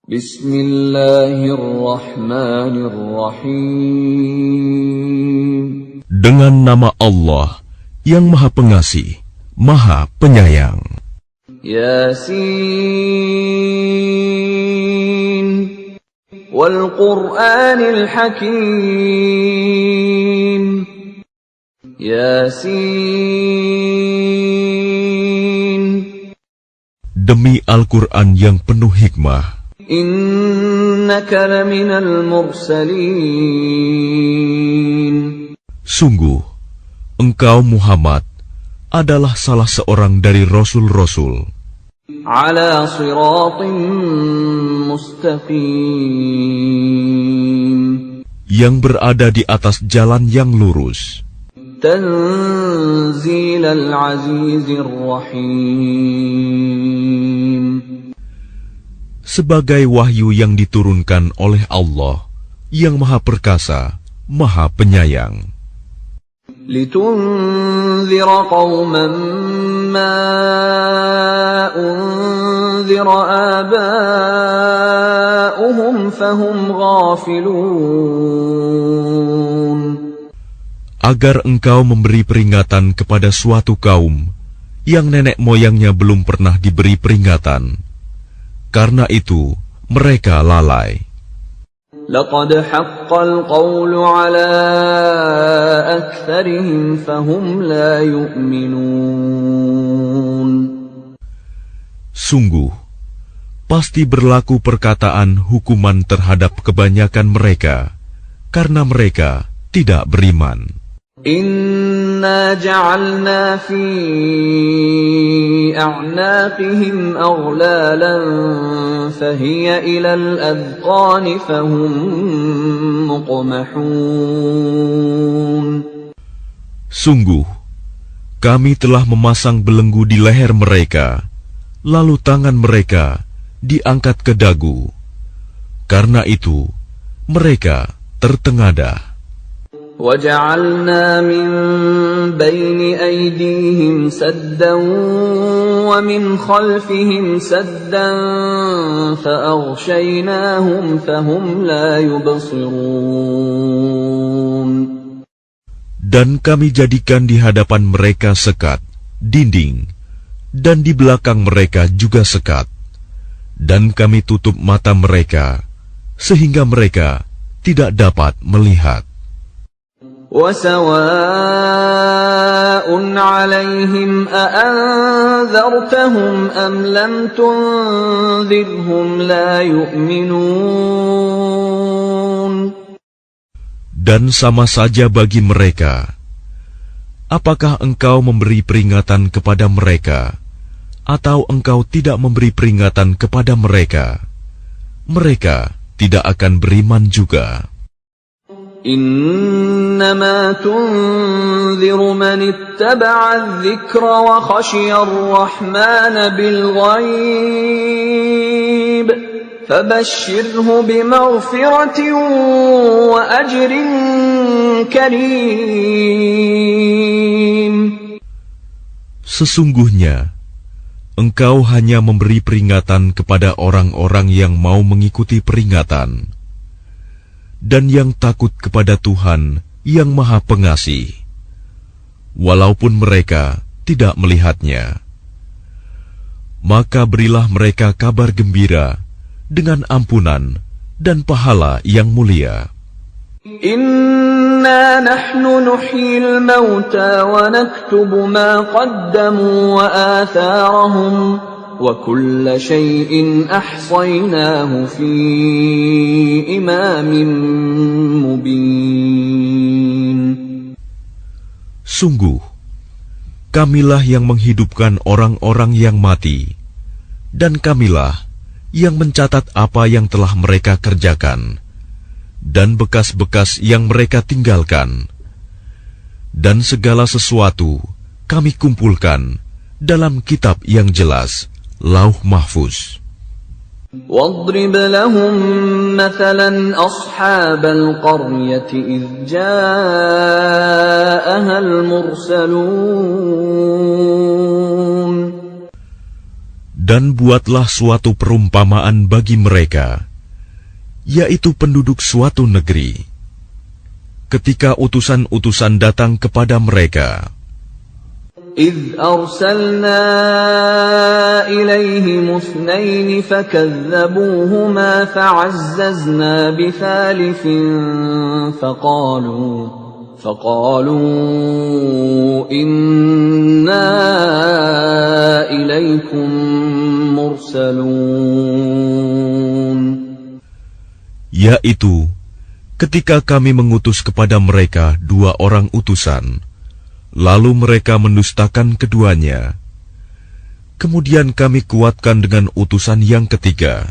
Bismillahirrahmanirrahim. Dengan nama Allah yang Maha Pengasih, Maha Penyayang. Yasin wal Qur'anil Hakim. Yasin, Demi Al-Quran yang penuh hikmah, innaka laminal mursalin. sungguh engkau Muhammad adalah salah seorang dari Rasul-Rasul Ala siratim mustaqim, yang berada di atas jalan yang lurus, tanzilal azizir rahim, sebagai wahyu yang diturunkan oleh Allah yang Maha Perkasa, Maha Penyayang, litunzira qauman ma unzira aba'uhum fahum ghafilun, agar engkau memberi peringatan kepada suatu kaum yang nenek moyangnya belum pernah diberi peringatan. Karena itu mereka lalai. laqad haqqal qawlu ala aktsarihim fahum la yu'minun. Sungguh, pasti berlaku perkataan hukuman terhadap kebanyakan mereka, karena mereka tidak beriman. Inna ja'alna fi a'naqihim aghlalan fahiya ilal adqani fahum muqmahun. Sungguh, kami telah memasang belenggu di leher mereka, lalu tangan mereka diangkat ke dagu. Karena itu, mereka tertengadah. وَجَعَلْنَا مِنْ بَيْنِ أَيْدِيهِمْ سَدًّا وَمِنْ خَلْفِهِمْ سَدًّا فَأَغْشَيْنَاهُمْ فَهُمْ لَا يُبْصِرُونَ. Dan kami jadikan di hadapan mereka sekat, dinding, dan di belakang mereka juga sekat. Dan kami tutup mata mereka, sehingga mereka tidak dapat melihat. وَسَوَاءٌ عَلَيْهِمْ أَأَنذَرْتَهُمْ أَمْ لَمْ تُنذِرْهُمْ لَا يُؤْمِنُونَ. Dan sama saja bagi mereka, apakah engkau memberi peringatan kepada mereka, atau engkau tidak memberi peringatan kepada mereka, mereka tidak akan beriman juga. إنما تنذر من اتبع الذكر وخشي الرحمن بالغيب فبشره بمغفرة وأجر كريم. Sesungguhnya, engkau hanya memberi peringatan kepada orang-orang yang mau mengikuti peringatan dan yang takut kepada Tuhan yang Maha Pengasih, walaupun mereka tidak melihatnya. Maka berilah mereka kabar gembira dengan ampunan dan pahala yang mulia. Inna nahnu nuhyil mauta wa naktubu ma qaddamu wa atharahum wa kulla shay'in ahsaynaahu fi imamin mubin. Sungguh, kamilah yang menghidupkan orang-orang yang mati, dan kamilah yang mencatat apa yang telah mereka kerjakan, dan bekas-bekas yang mereka tinggalkan. Dan segala sesuatu kami kumpulkan dalam kitab yang jelas, Lauh Mahfuz. واضرب لهم مثلا أصحاب القرية إذ جاءها المرسلون. Dan buatlah suatu perumpamaan bagi mereka, yaitu penduduk suatu negeri. Ketika utusan-utusan datang kepada mereka, إذ أرسلنا إليهم اثنين فكذبوهما فعززنا بثالث فقالوا إنا إليكم مرسلون. yaitu ketika kami mengutus kepada mereka 2 orang utusan, lalu mereka mendustakan keduanya. Kemudian kami kuatkan dengan utusan yang ketiga.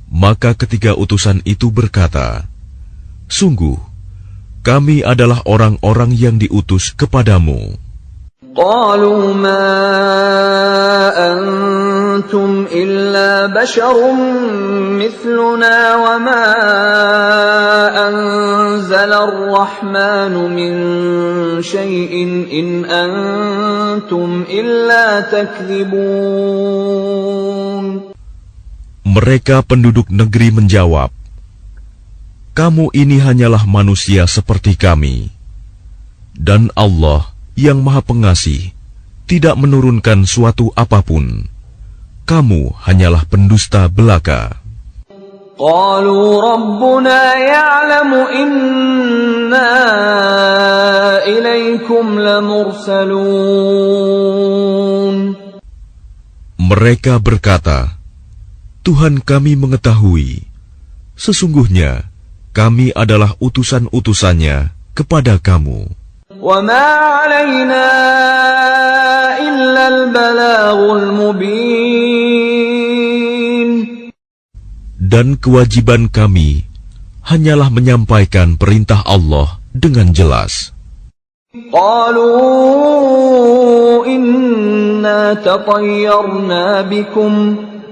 Maka ketiga utusan itu berkata, sungguh, kami adalah orang-orang yang diutus kepadamu. قالوا ما أنتم إلا بشر مثلنا وما أنزل الرحمن من شيء إن أنتم إلا تكذبون. Mereka penduduk negeri menjawab, kamu ini hanyalah manusia seperti kami, dan Allah yang Maha Pengasih tidak menurunkan suatu apapun. Kamu hanyalah pendusta belaka. قالوا ربنا يعلم إنا إليكم لمرسلون. Mereka berkata, Tuhan kami mengetahui, sesungguhnya kami adalah utusan-utusannya kepada kamu. وَمَا عَلَيْنَا إِلَّا الْبَلَاغُ الْمُبِينُ. Dan kewajiban kami hanyalah menyampaikan perintah Allah dengan jelas. قَالُوا إِنَّا تَطَيَّرْنَا بِكُمْ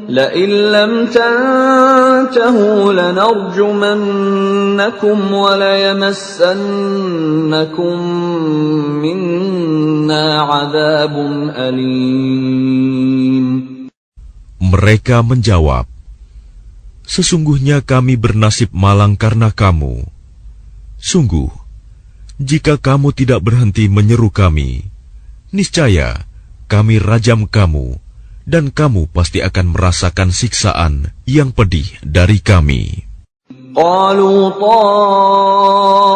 لَئِن لَّمْ تَنْتَهُوا لَنَرْجُمَنَّكُمْ وَلَيَمَسَّنَّكُمْ مِنَّا عَذَابٌ أَلِيمٌ. Mereka menjawab, sesungguhnya kami bernasib malang karena kamu. Sungguh, jika kamu tidak berhenti menyeru kami, niscaya kami rajam kamu, dan kamu pasti akan merasakan siksaan yang pedih dari kami. قالوا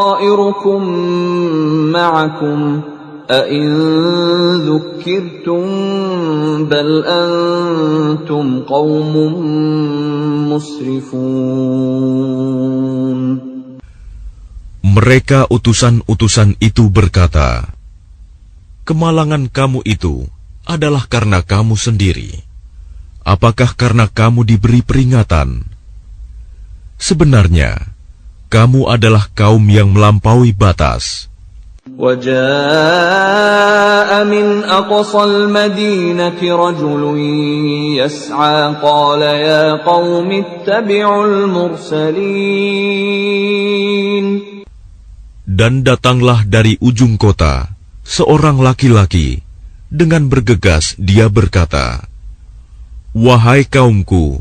طائركم معكم أئن ذكرتم بل أنتم قوم مسرفون. Mereka utusan-utusan itu berkata, kemalangan kamu itu adalah karena kamu sendiri. Apakah karena kamu diberi peringatan? Sebenarnya, kamu adalah kaum yang melampaui batas. وَجَاءَ مِنْ أَقْصَى الْمَدِينَةِ رَجُلٌ يَسْعَى قَالَ يَا قَوْمِ اتَّبِعُوا الْمُرْسَلِينَ. Dan datanglah dari ujung kota seorang laki-laki. Dengan bergegas dia berkata, wahai kaumku,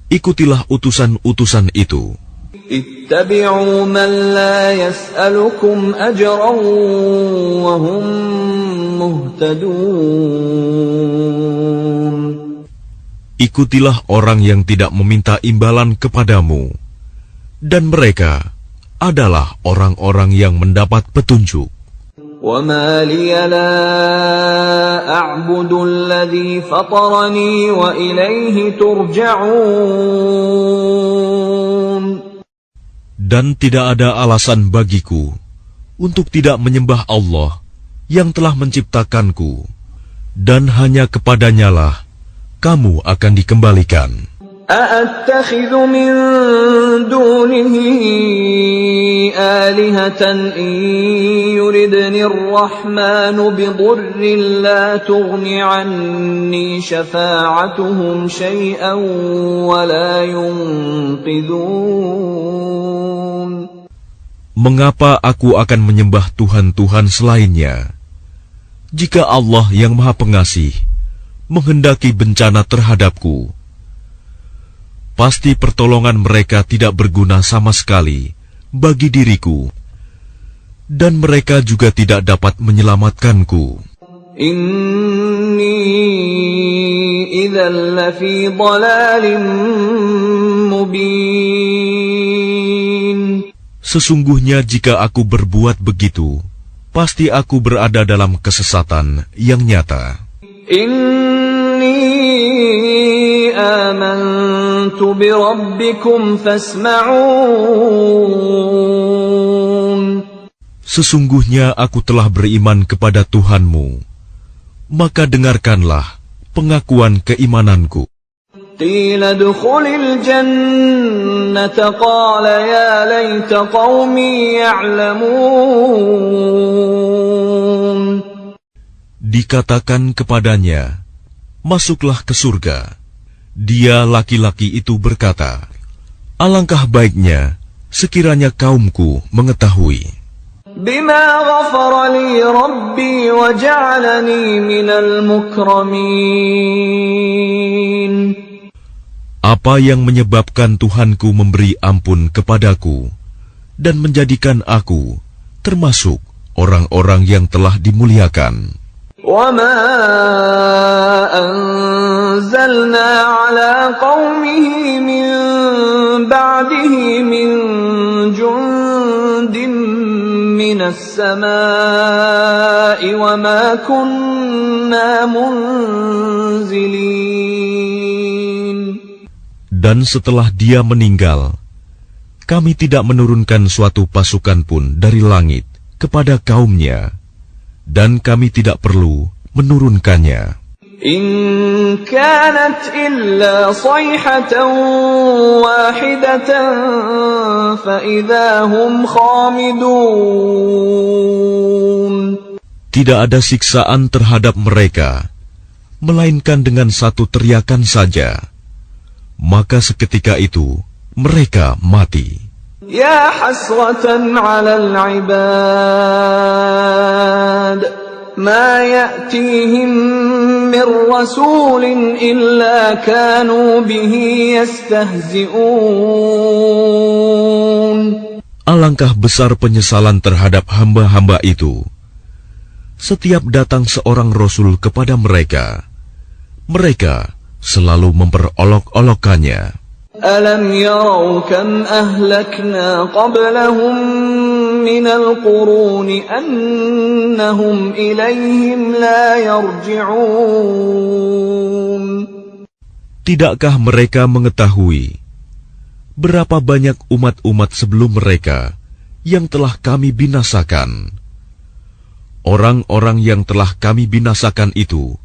ikutilah utusan-utusan itu. Ittabi'u man la yas'alukum ajran wa hum muhtadun. Ikutilah orang yang tidak meminta imbalan kepadamu, dan mereka adalah orang-orang yang mendapat petunjuk. وَمَا لِيَ لَا أَعْبُدُ الَّذِي فَطَرَنِي وَإِلَيْهِ تُرْجَعُونَ. Dan tidak ada alasan bagiku untuk tidak menyembah Allah yang telah menciptakanku, dan hanya kepadanya-lah kamu akan dikembalikan. أَأَتَّخِذُ مِن دُونِهِ آلِهَةً إِن يُرِدْنِي الرَّحْمَنُ بِضُرٍّ لَّا تُغْنِ عَنِّي شَفَاعَتُهُمْ شَيْئًا وَلَا يُنقِذُونَ. Mengapa aku akan menyembah Tuhan-Tuhan selainnya, jika Allah yang Maha Pengasih menghendaki bencana terhadapku, pasti pertolongan mereka tidak berguna sama sekali bagi diriku, dan mereka juga tidak dapat menyelamatkanku. Inni idzal lafi dhalalin mubin. Sesungguhnya jika aku berbuat begitu, pasti aku berada dalam kesesatan yang nyata. Inni amantu bi rabbikum fasma'un. Sesungguhnya aku telah beriman kepada Tuhanmu, maka dengarkanlah pengakuan keimananku. Qila dukhulil jannata qala ya laita qaumi ya'lamun. Dikatakan kepadanya, masuklah ke surga. Dia laki-laki itu berkata, alangkah baiknya sekiranya kaumku mengetahui. Bima ghafara li rabbi wa ja'alani minal mukramin. Apa yang menyebabkan Tuhanku memberi ampun kepadaku dan menjadikan aku termasuk orang-orang yang telah dimuliakan. وَمَا أَنزَلْنَا عَلَى قَوْمِهِ مِنْ بَعْدِهِ مِنْ جُنْدٍ مِنَ السَّمَاءِ وَمَا كُنَّا مُنْزِلِينَ. Dan setelah dia meninggal, kami tidak menurunkan suatu pasukan pun dari langit kepada kaumnya, dan kami tidak perlu menurunkannya. In kanat illa sayhatan wahidatan fa idza hum khamidun. Tidak ada siksaan terhadap mereka, melainkan dengan satu teriakan saja, maka seketika itu mereka mati. Ya hasratan 'alal 'ibad ma ya'tihim min rasulin illa kanu bihi yastahzi'un. Alangkah besar penyesalan terhadap hamba-hamba itu. Setiap datang seorang rasul kepada mereka, mereka selalu memperolok-olokkannya. Alam yarau kam ahlakna qablahum minal quruni annahum ilayhim la yarji'un. Tidakkah mereka mengetahui berapa banyak umat-umat sebelum mereka yang telah kami binasakan? Orang-orang yang telah kami binasakan itu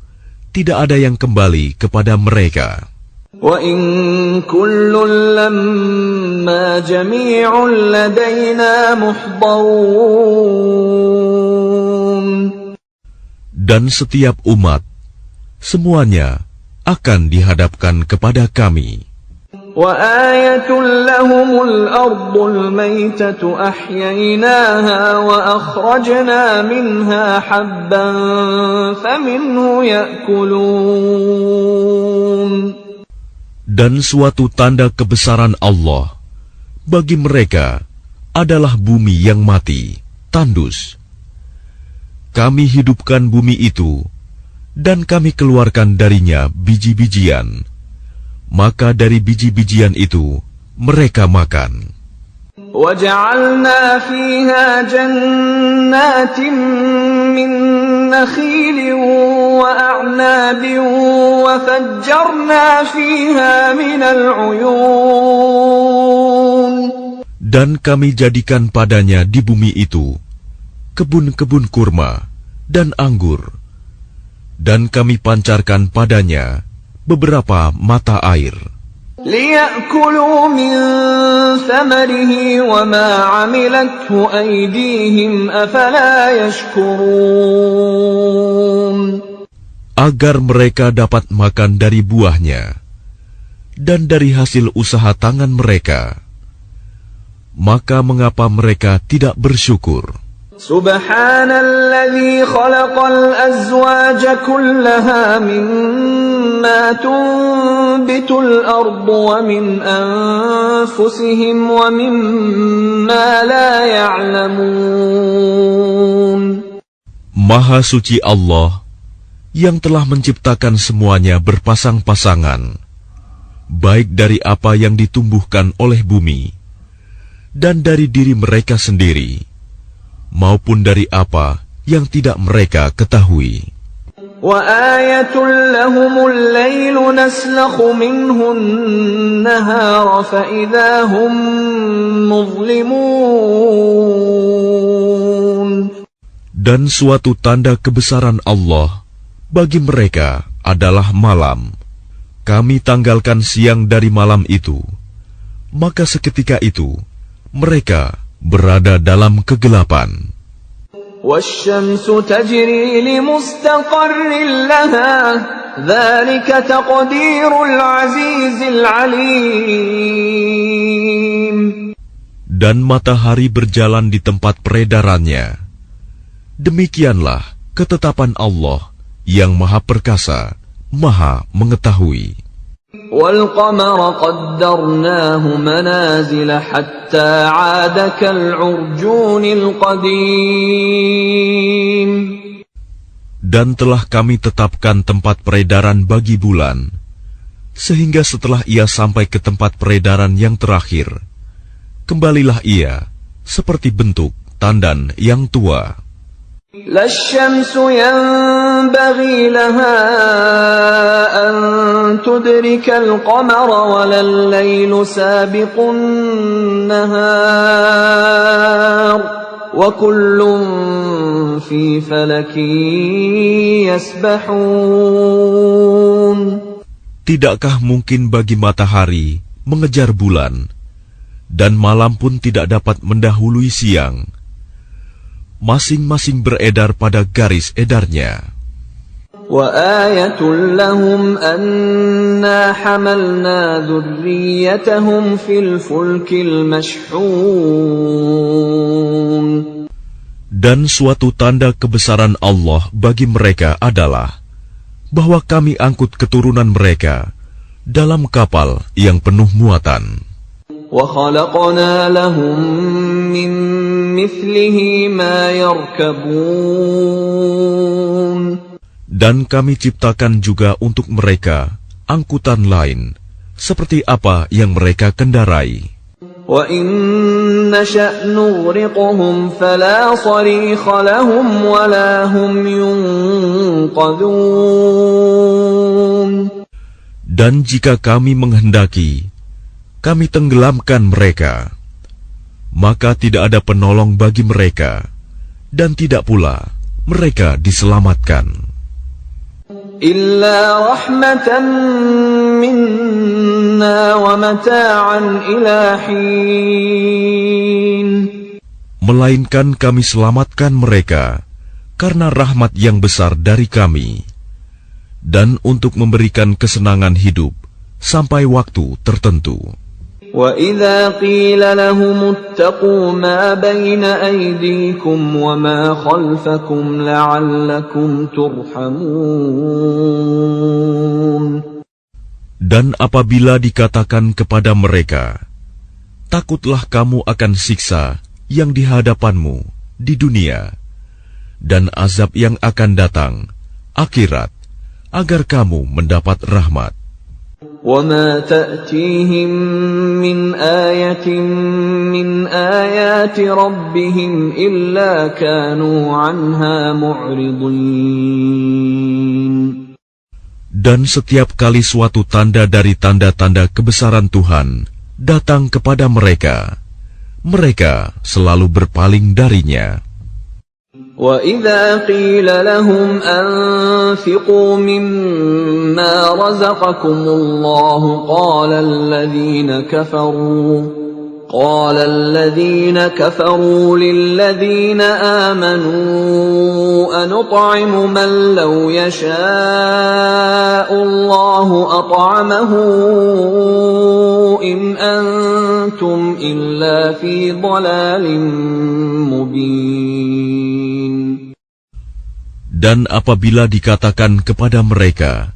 tidak ada yang kembali kepada mereka. وَإِن كُلٌّ لَّمَّا جَمِيعٌ لَّدَيْنَا مُحْضَرُونَ. Dan setiap umat, semuanya akan dihadapkan kepada kami. وَآيَةٌ لَّهُمُ الْأَرْضُ الْمَيْتَةُ أَحْيَيْنَاهَا وَأَخْرَجْنَا مِنْهَا حَبًّا فَمِنْهُ يَأْكُلُونَ. Dan suatu tanda kebesaran Allah bagi mereka adalah bumi yang mati, tandus. Kami hidupkan bumi itu, dan kami keluarkan darinya biji-bijian. Maka dari biji-bijian itu mereka makan. وَجَعَلْنَا فِيهَا جَنَّاتٍ مِّن نَّخِيلٍ وَأَعْنَابٍ وَفَجَّرْنَا فِيهَا مِنَ الْعُيُونِ. Dan kami jadikan padanya di bumi itu kebun-kebun kurma dan anggur, dan kami pancarkan padanya beberapa mata air. لِيَأْكُلُوا مِنْ ثَمَرِهِ وَمَا عَمِلَتْهُ أَيْدِيهِمْ أَفَلَا يَشْكُرُونَ. Agar mereka dapat makan dari buahnya dan dari hasil usaha tangan mereka. Maka mengapa mereka tidak bersyukur? Subhanalladzi khalaqal azwaja kullaha mimma tunbitul ardu wa min anfusihim wa mimma la ya'lamun. Maha suci Allah yang telah menciptakan semuanya berpasang-pasangan, baik dari apa yang ditumbuhkan oleh bumi dan dari diri mereka sendiri, maupun dari apa yang tidak mereka ketahui. وَآيَةٌ لَهُمُ اللَّيْلُ نَسْلَخُ مِنْهُ النَّهَارَ فَإِذَا هُمْ مُظْلِمُونَ. Dan suatu tanda kebesaran Allah bagi mereka adalah malam. Kami tanggalkan siang dari malam itu, maka seketika itu mereka berada dalam kegelapan. وَالشَّمْسُ تَجْرِي لِمُسْتَقَرٍّ لَهَا ذَلِكَ تَقْدِيرُ الْعَزِيزِ الْعَلِيمِ. Dan matahari berjalan di tempat peredarannya. Demikianlah ketetapan Allah yang Maha Perkasa, Maha Mengetahui. وَالْقَمَرَ قَدَّرْنَاهُ مَنَازِلَ حَتَّى عَادَ كَالْعُرْجُونِ الْقَدِيمِ. Dan telah kami tetapkan tempat peredaran bagi bulan, sehingga setelah ia sampai ke tempat peredaran yang terakhir, kembalilah ia seperti bentuk tandan yang tua. لا الشمس ينبغي لها أن تدرك القمر ولا الليل سابق النهار وكل في فلك يسبحون. Tidakkah mungkin bagi matahari mengejar bulan, dan malam pun tidak dapat mendahului siang? Masing-masing beredar pada garis edarnya. وَآيَةٌ لَهُمْ أَنَّا حَمَلْنَا ذُرِّيَّتَهُمْ فِي الْفُلْكِ الْمَشْحُونِ. Dan suatu tanda kebesaran Allah bagi mereka adalah bahwa kami angkut keturunan mereka dalam kapal yang penuh muatan. وَخَلَقْنَا لَهُم مِّن مِّثْلِهِ مَا يَرْكَبُونَ. Dan kami ciptakan juga untuk mereka angkutan lain, seperti apa yang mereka kendarai. وَإِن نَّشَأْ نُغْرِقْهُمْ فَلَا صَرِيخَ لَهُمْ وَلَا هُمْ يُنقَذُونَ. Dan jika kami menghendaki, kami tenggelamkan mereka, maka tidak ada penolong bagi mereka, dan tidak pula mereka diselamatkan. Illa rahmatan minna wa mata'an ila hin. Melainkan kami selamatkan mereka karena rahmat yang besar dari kami, dan untuk memberikan kesenangan hidup sampai waktu tertentu. وَإِذَا قِيلَ لَهُمُ اتَّقُوا مَا بَيْنَ أَيْدِيكُمْ وَمَا خَلْفَكُمْ لَعَلَّكُمْ تُرْحَمُونَ. Dan apabila dikatakan kepada mereka, takutlah kamu akan siksa yang di hadapanmu di dunia, dan azab yang akan datang, akhirat, agar kamu mendapat rahmat. وَمَا تَأْتِيهِمْ مِنْ آيَةٍ مِنْ آيَاتِ رَبِّهِمْ إِلَّا كَانُوا عَنْهَا مُعْرِضِينَ. Dan setiap kali suatu tanda dari tanda-tanda kebesaran Tuhan datang kepada mereka, mereka selalu berpaling darinya. وَإِذَا قِيلَ لَهُمْ أَنفِقُوا مِمَّا رَزَقَكُمُ اللَّهُ قَالَ الَّذِينَ كَفَرُوا لِلَّذِينَ آمَنُوا أَنُطْعِمُ مَن لَّوْ يَشَاءُ اللَّهُ أَطْعَمَهُ إِنْ أَنتُمْ إِلَّا فِي ضَلَالٍ مُّبِينٍ. Dan apabila dikatakan kepada mereka,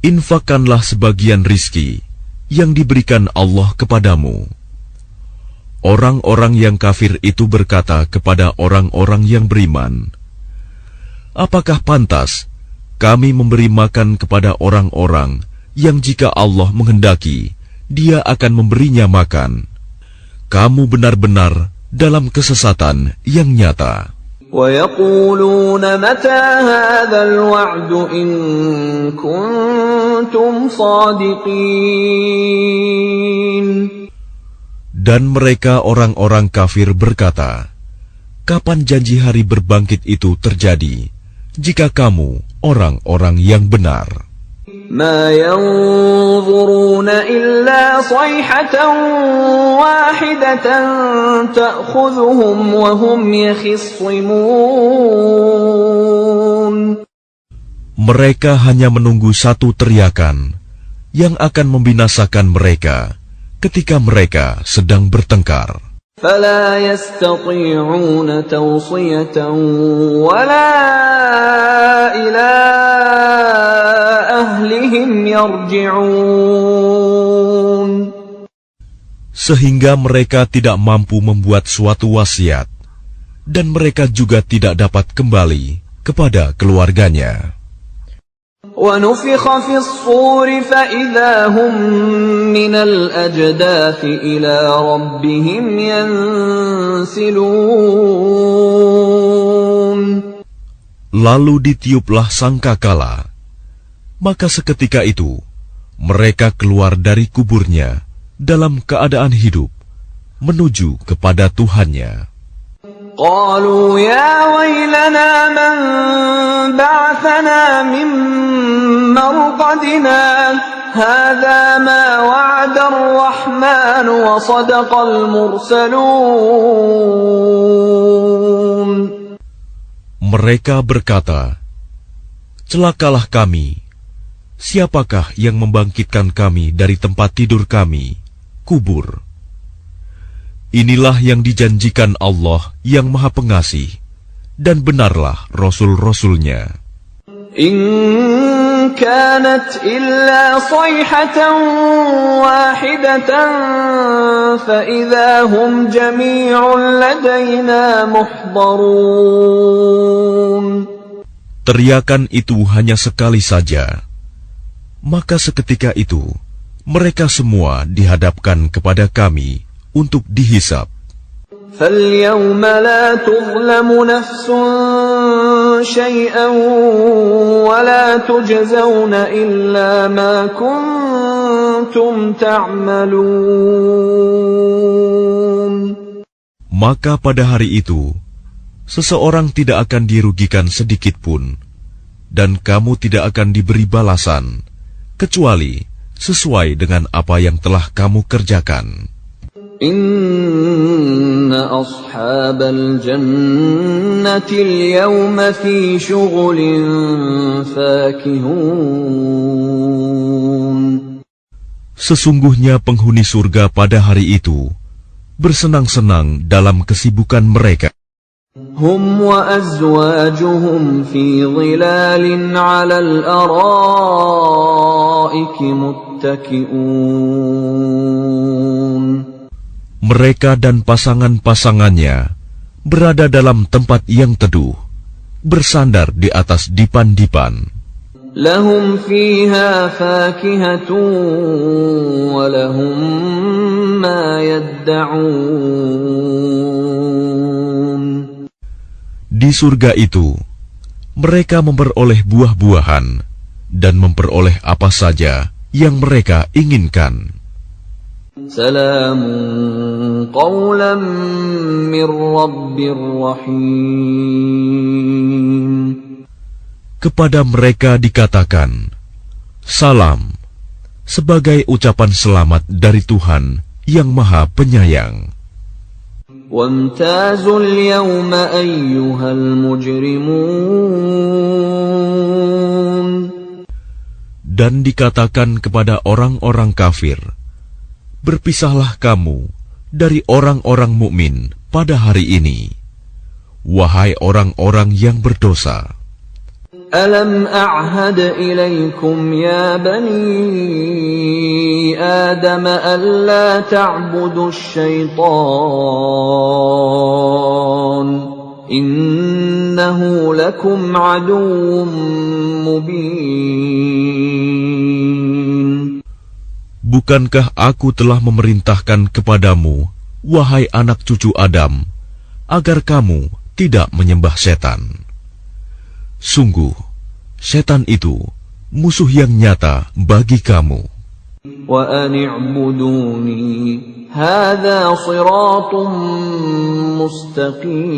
infakkanlah sebagian rizki yang diberikan Allah kepadamu, orang-orang yang kafir itu berkata kepada orang-orang yang beriman, apakah pantas kami memberi makan kepada orang-orang yang jika Allah menghendaki, Dia akan memberinya makan? Kamu benar-benar dalam kesesatan yang nyata. وَيَقُولُونَ مَتَى هَذَا الْوَعْدُ إِن كُنتُمْ صَادِقِينَ. Dan mereka orang-orang kafir berkata, kapan janji hari berbangkit itu terjadi, jika kamu orang-orang yang benar? مَا يَنظُرُونَ إِلَّا صَيْحَةً وَاحِدَةً تَأْخُذُهُمْ وَهُمْ يَخِصِّمُونَ. Mereka hanya menunggu satu teriakan yang akan membinasakan mereka ketika mereka sedang bertengkar. فَلَا يَسْتَطِيعُونَ تَوْصِيَةً وَلَا إِلَىٰ أَهْلِهِمْ يَرْجِعُونَ. Sehingga mereka tidak mampu membuat suatu wasiat, dan mereka juga tidak dapat kembali kepada keluarganya. وَنُفِخَ فِي الصُّورِ فَإِذَا هُمْ مِنَ الْأَجْدَاثِ إِلَىٰ رَبِّهِمْ يَنْسِلُونَ. Lalu ditiuplah sangkakala, maka seketika itu mereka keluar dari kuburnya dalam keadaan hidup menuju kepada Tuhannya. قالوا يا ويلنا من بعثنا من مرقدنا هذا ما وعد الرحمن وصدق المرسلون. Mereka berkata, celakalah kami, siapakah yang membangkitkan kami dari tempat tidur kami, kubur? Inilah yang dijanjikan Allah yang Maha Pengasih, dan benarlah Rasul-Rasulnya. In kanat illa sayhatan wahidatan fa idza hum jami'un ladaina muhdarun. Teriakan itu hanya sekali saja, maka seketika itu mereka semua dihadapkan kepada kami untuk dihisab. فَالْيَوْمَ لَا تُظْلَمُ نَفْسٌ شَيْئًا وَلَا تُجْزَوْنَ إِلَّا مَا كُنتُمْ تَعْمَلُونَ. Maka pada hari itu, seseorang tidak akan dirugikan sedikit pun, dan kamu tidak akan diberi balasan, kecuali sesuai dengan apa yang telah kamu kerjakan. Inna ashabal jannati al-yawma fi syughulin fakihun. Sesungguhnya penghuni surga pada hari itu bersenang-senang dalam kesibukan mereka. Hum wa azwajuhum fi dhilalin 'alal araiki muttaki'un. Mereka dan pasangan-pasangannya berada dalam tempat yang teduh, bersandar di atas dipan-dipan. Lahum fiha fakihatun wa lahum ma yadda'un. Di surga itu, mereka memperoleh buah-buahan dan memperoleh apa saja yang mereka inginkan. Salamun qawlan min Rabbir Rahim. Kepada mereka dikatakan, salam, sebagai ucapan selamat dari Tuhan yang Maha Penyayang. Wamtazul yawma ayyuhal mujrimun. Dan dikatakan kepada orang-orang kafir, berpisahlah kamu dari orang-orang mukmin pada hari ini, wahai orang-orang yang berdosa. ألم أعهد إليكم يا بني آدم ألا تعبدوا الشيطان إنه لكم عدو مبين. Bukankah aku telah memerintahkan kepadamu, wahai anak cucu Adam, agar kamu tidak menyembah setan? Sungguh, setan itu musuh yang nyata bagi kamu. وَأَنِ اعْبُدُونِي هَذَا صِرَاطٌ مُسْتَقِيمٌ.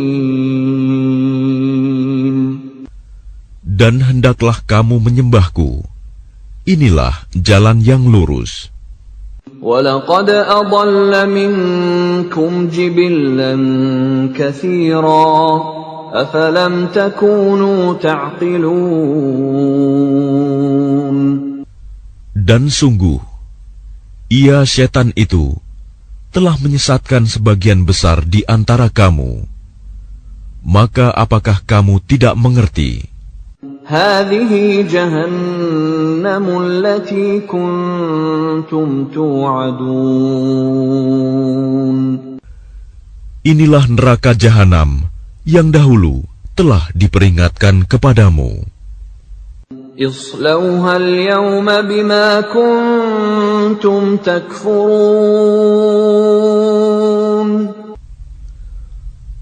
Dan hendaklah kamu menyembahku. Inilah jalan yang lurus. وَلَقَدْ أَضَلَّ مِنكُمْ جِبِلًّا كَثِيرًا أَفَلَمْ تَكُونُوا تَعْقِلُونَ. Dan sungguh, ia setan itu telah menyesatkan sebagian besar di antara kamu. Maka apakah kamu tidak mengerti? هَذِهِ جَهَنَّمُ الَّتِي كُنْتُمْ تُوعَدُونَ. Inilah neraka jahanam yang dahulu telah diperingatkan kepadamu. اصْلَوْهَا الْيَوْمَ بِمَا كُنْتُمْ تَكْفُرُونَ.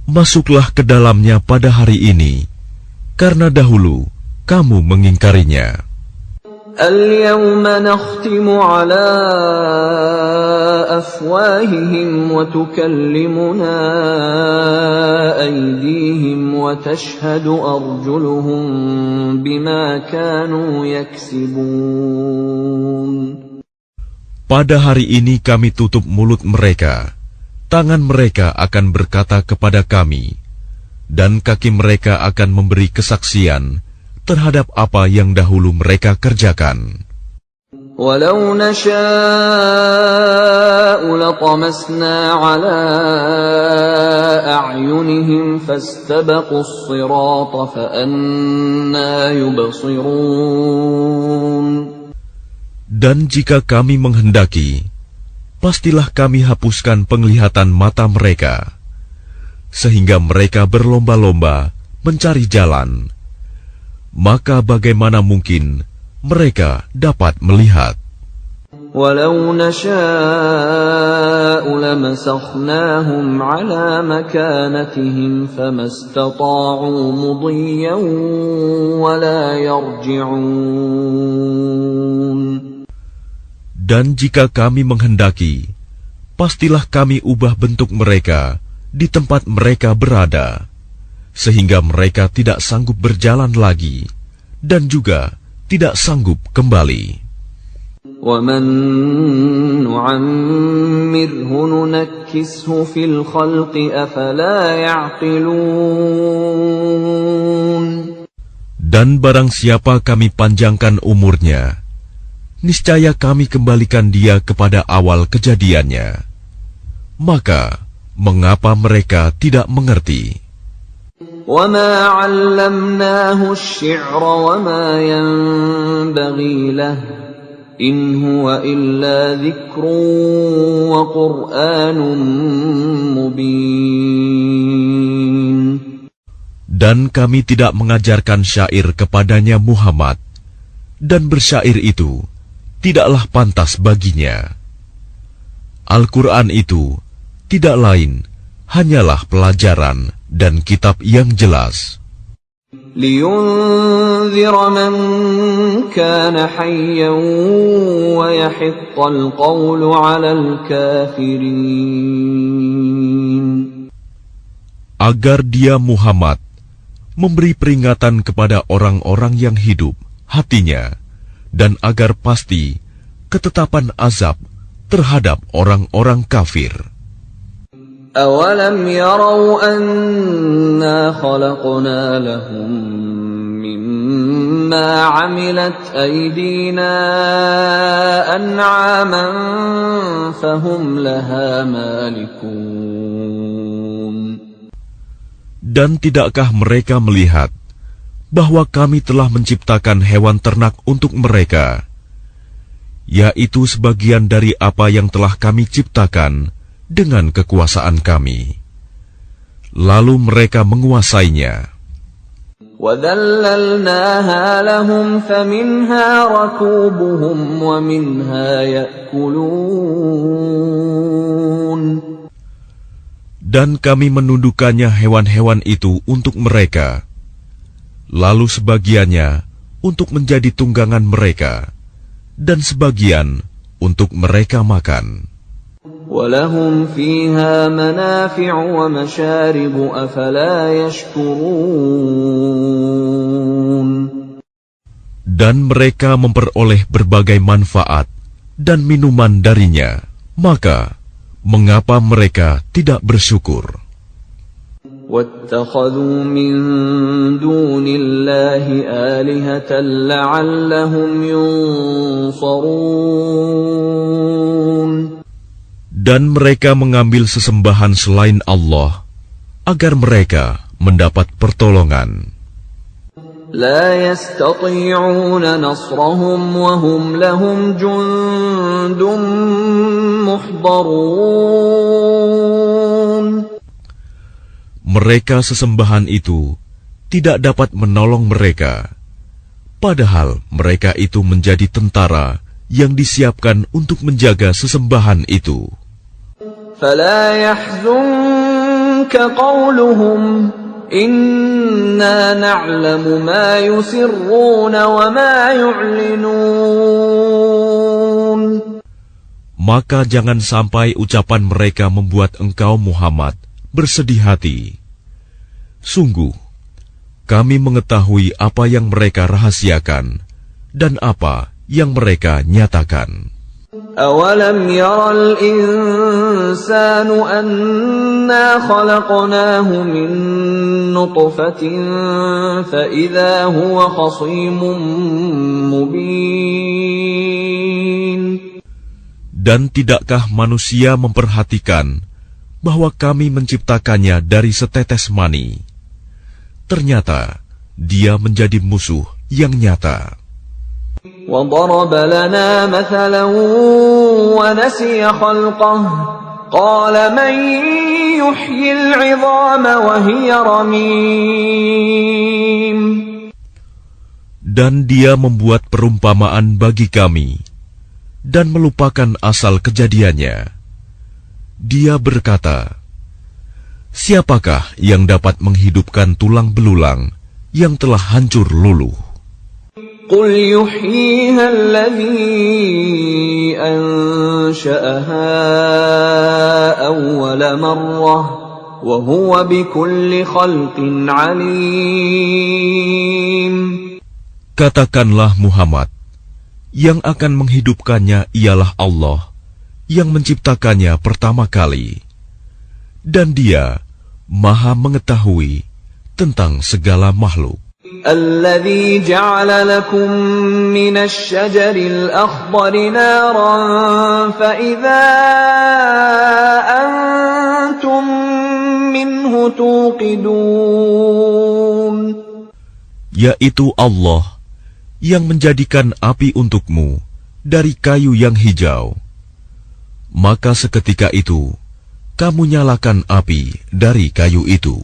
Masuklah ke dalamnya pada hari ini, karena dahulu kamu mengingkarinya. الْيَوْمَ نَخْتِمُ عَلَى أَفْوَاهِهِمْ وَتُكَلِّمُنَا أَيْدِيهِمْ وَتَشْهَدُ أَرْجُلُهُم بِمَا كَانُوا يَكْسِبُونَ. Pada hari ini kami tutup mulut mereka, tangan mereka akan berkata kepada kami, dan kaki mereka akan memberi kesaksian terhadap apa yang dahulu mereka kerjakan. وَلَوْ نَشَاءُ لَطَمَسْنَا عَلَى أَعْيُنِهِمْ فَاسْتَبَقُوا الصِّرَاطَ فَأَنَّىٰ يُبْصِرُونَ. Dan jika kami menghendaki, pastilah kami hapuskan penglihatan mata mereka, sehingga mereka berlomba-lomba mencari jalan. Maka bagaimana mungkin mereka dapat melihat? وَلَوْ نَشَاءُ لَمَسَخْنَاهُمْ عَلَى مَكَانَتِهِمْ فَمَا اسْتَطَاعُوا مُضِيًّا وَلَا يَرْجِعُونَ. Dan jika kami menghendaki, pastilah kami ubah bentuk mereka di tempat mereka berada, sehingga mereka tidak sanggup berjalan lagi, dan juga tidak sanggup kembali. وَمَن نُّعَمِّرْهُ نُنَكِّسْهُ فِي الْخَلْقِ أَفَلَا يَعْقِلُونَ. Dan barang siapa kami panjangkan umurnya, niscaya kami kembalikan dia kepada awal kejadiannya. Maka, mengapa mereka tidak mengerti? وَمَا عَلَّمْنَاهُ الشِّعْرَ وَمَا يَنبَغِي لَهُ إِنْ هُوَ إِلَّا ذِكْرٌ وَقُرْآنٌ مُبِينٌ. Dan kami tidak mengajarkan syair kepadanya Muhammad, dan bersyair itu tidaklah pantas baginya. Al-Quran itu tidak lain hanyalah pelajaran dan kitab yang jelas. لِيُنذِرَ مَن كَانَ حَيًّا وَيَحِقَّ الْقَوْلُ عَلَى الْكَافِرِينَ. Agar dia Muhammad memberi peringatan kepada orang-orang yang hidup hatinya, dan agar pasti ketetapan azab terhadap orang-orang kafir. أَوَلَمْ يَرَوْا أَنَّا خَلَقْنَا لَهُم مِّمَّا عَمِلَتْ أَيْدِينَا أَنْعَامًا فَهُمْ لَهَا مَالِكُونَ. Dan tidakkah mereka melihat bahwa kami telah menciptakan hewan ternak untuk mereka, yaitu sebagian dari apa yang telah kami ciptakan dengan kekuasaan kami. Lalu mereka menguasainya. وَذَلَّلْنَاهَا لَهُمْ فَمِنْهَا رَكُوبُهُمْ وَمِنْهَا يَأْكُلُونَ. Dan kami menundukkannya hewan-hewan itu untuk mereka, lalu sebagiannya untuk menjadi tunggangan mereka, dan sebagian untuk mereka makan. وَلَهُمْ فِيهَا مَنَافِعُ وَمَشَارِبُ أَفَلَا يَشْكُرُونَ. Dan mereka memperoleh berbagai manfaat dan minuman darinya, maka mengapa mereka tidak bersyukur? وَاتَّخَذُوا مِن دُونِ اللَّهِ آلِهَةً لَعَلَّهُمْ يُنصَرُونَ. Dan mereka mengambil sesembahan selain Allah agar mereka mendapat pertolongan. لا يستطيعون نصرهم وهم لهم جند محضرون. Mereka sesembahan itu tidak dapat menolong mereka, padahal mereka itu menjadi tentara yang disiapkan untuk menjaga sesembahan itu. فلا يحزنك قولهم إنا نعلم ما يسرون وما يعلنون. Maka jangan sampai ucapan mereka membuat engkau Muhammad bersedih hati. Sungguh, kami mengetahui apa yang mereka rahasiakan dan apa yang mereka nyatakan. أَوَلَمْ يَرَ الْإِنسَانُ أَنَّا خَلَقْنَاهُ مِن نُّطْفَةٍ فَإِذَا هُوَ خَصِيمٌ مُّبِينٌ. Dan tidakkah manusia memperhatikan bahwa kami menciptakannya dari setetes mani? Ternyata dia menjadi musuh yang nyata. وَضَرَبَ لَنَا مَثَلًا وَنَسِيَ خَلْقَهُ قَالَ مَن يُحْيِي الْعِظَامَ وَهِيَ رَمِيمٌ. Dan dia membuat perumpamaan bagi kami dan melupakan asal kejadiannya. Dia berkata, siapakah yang dapat menghidupkan tulang belulang yang telah hancur luluh? قُلْ يُحْيِيهَا الَّذِي أَنشَأَهَا أَوَّلَ مَرَّةٍ وَهُوَ بِكُلِّ خَلْقٍ عَلِيمٌ. Katakanlah Muhammad, yang akan menghidupkannya ialah Allah yang menciptakannya pertama kali, dan Dia Maha mengetahui tentang segala makhluk. الذي جعل لكم من الشجر الأخضر نارا فإذا أنتم منه توقدون. Yaitu Allah yang menjadikan api untukmu dari kayu yang hijau. Maka seketika itu kamu nyalakan api dari kayu itu.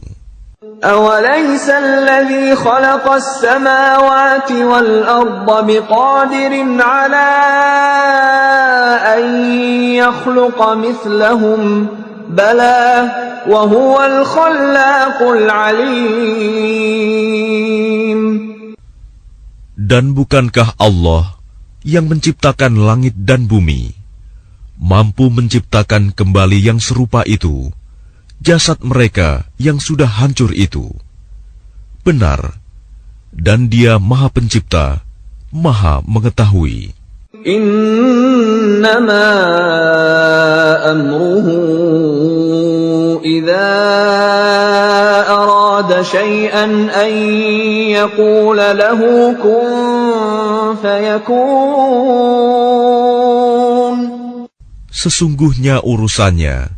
أَوَلَيْسَ الَّذِي خَلَقَ السَّمَاوَاتِ وَالْأَرْضَ بِقَادِرٍ عَلَىٰ أَن يَخْلُقَ مِثْلَهُم بَلَىٰ وَهُوَ الْخَلَّاقُ الْعَلِيمُ. Dan bukankah Allah yang menciptakan langit dan bumi mampu menciptakan kembali yang serupa itu, jasad mereka yang sudah hancur itu? Benar, dan Dia Maha Pencipta, Maha Mengetahui. Innama amruhu idza arada syai'an an yaqula lahu kun fayakun. Sesungguhnya urusannya,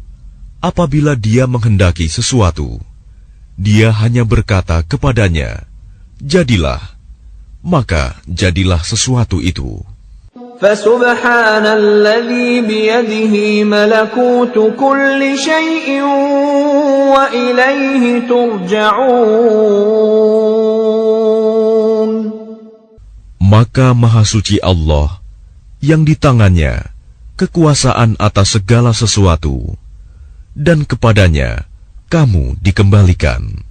apabila Dia menghendaki sesuatu, Dia hanya berkata kepadanya, jadilah, maka jadilah sesuatu itu. فسبحان الذي بيده ملكوت كل شيء وإليه ترجعون. Maka Maha Suci Allah yang di tangannya kekuasaan atas segala sesuatu, dan kepadanya kamu dikembalikan.